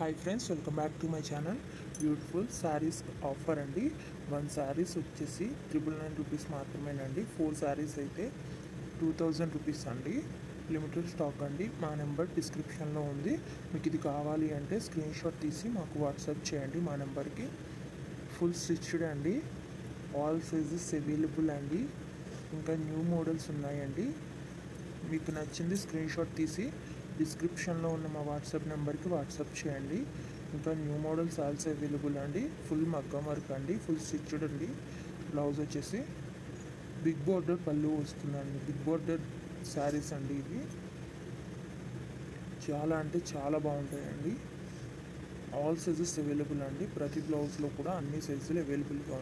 Hi friends, welcome back to my channel. Beautiful saris offer అండి. 1 శారీస్ వచ్చేసి 999 rupees మాత్రమేనండి. 4 శారీస్ అయితే 2000 రూపీస్ అండి. లిమిటెడ్ స్టాక్ అండి. మా నెంబర్ డిస్క్రిప్షన్లో ఉంది. మీకు ఇది కావాలి అంటే స్క్రీన్ షాట్ తీసి మాకు వాట్సాప్ చేయండి మా నెంబర్కి. ఫుల్ స్టిచ్డ్ అండి. ఆల్ సైజెస్ అవైలబుల్ అండి. ఇంకా న్యూ మోడల్స్ ఉన్నాయండి. మీకు నచ్చింది స్క్రీన్ షాట్ తీసి డిస్క్రిప్షన్లో ఉన్న మా వాట్సాప్ నెంబర్కి వాట్సాప్ చేయండి. ఇంకా న్యూ మోడల్స్ ఆల్సో అవైలబుల్ అండి. ఫుల్ మగ్గం వర్క్ అండి, ఫుల్ స్టిచ్డ్ అండి. బ్లౌజ్ వచ్చేసి బిగ్ బోర్డర్ పళ్ళు వస్తుందండి. బిగ్ బోర్డర్ శారీస్ అండి ఇవి. చాలా అంటే చాలా బాగుంటాయండి. ఆల్ సైజెస్ అవైలబుల్ అండి. ప్రతి బ్లౌజ్లో కూడా అన్ని సైజులు అవైలబుల్గా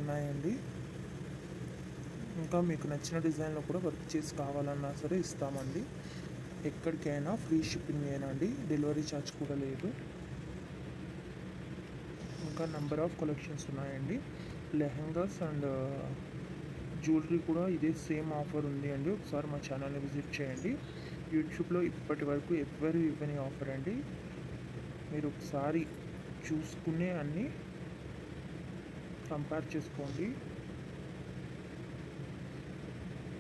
ఉన్నాయండి. ఇంకా మీకు నచ్చిన డిజైన్లో కూడా వర్క్ చేసి కావాలన్నా సరే ఇస్తామండి. ఎక్కడికైనా ఫ్రీ షిప్పింగ్ ఏనండి, డెలివరీ ఛార్జ్ కూడా లేదు. ఇంకా నెంబర్ ఆఫ్ కలెక్షన్స్ ఉన్నాయండి. లెహంగాస్ అండ్ జ్యువెలరీ కూడా ఇదే సేమ్ ఆఫర్ ఉంది అండి. ఒకసారి మా ఛానల్ని విజిట్ చేయండి. యూట్యూబ్లో ఇప్పటి వరకు ఎవ్వరు ఇవ్వని ఆఫర్ అండి. మీరు ఒకసారి చూసుకునే అన్నీ కంపేర్ చేసుకోండి.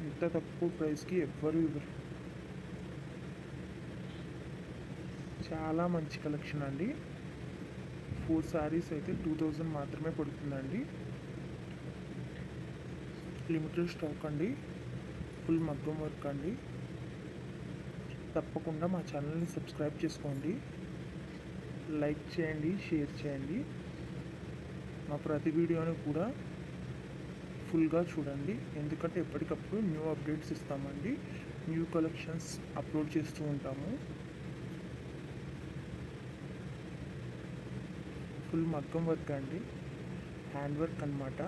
ఇంత తక్కువ ప్రైస్కి ఎవ్వరు ఇవ్వరు. చాలా మంచి కలెక్షన్ అండి. 4 శారీస్ అయితే 2000 మాత్రమే పడుతుందండి. లిమిటెడ్ స్టాక్ అండి. ఫుల్ మగ్గం వర్క్ అండి. తప్పకుండా మా ఛానల్ని సబ్స్క్రైబ్ చేసుకోండి, లైక్ చేయండి, షేర్ చేయండి. మా ప్రతి వీడియోని కూడా ఫుల్గా చూడండి, ఎందుకంటే ఎప్పటికప్పుడు న్యూ అప్డేట్స్ ఇస్తామండి. న్యూ కలెక్షన్స్ అప్లోడ్ చేస్తూ ఉంటాము. ఫుల్ మగ్గం వర్క్ అండి, హ్యాండ్ వర్క్ అన్నమాట.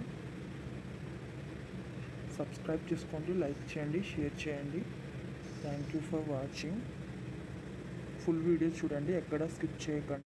సబ్స్క్రైబ్ చేసుకోండి, లైక్ చేయండి, షేర్ చేయండి. Thank you for watching. Full video చూడండి, ఎక్కడ స్కిప్ చేయకండి.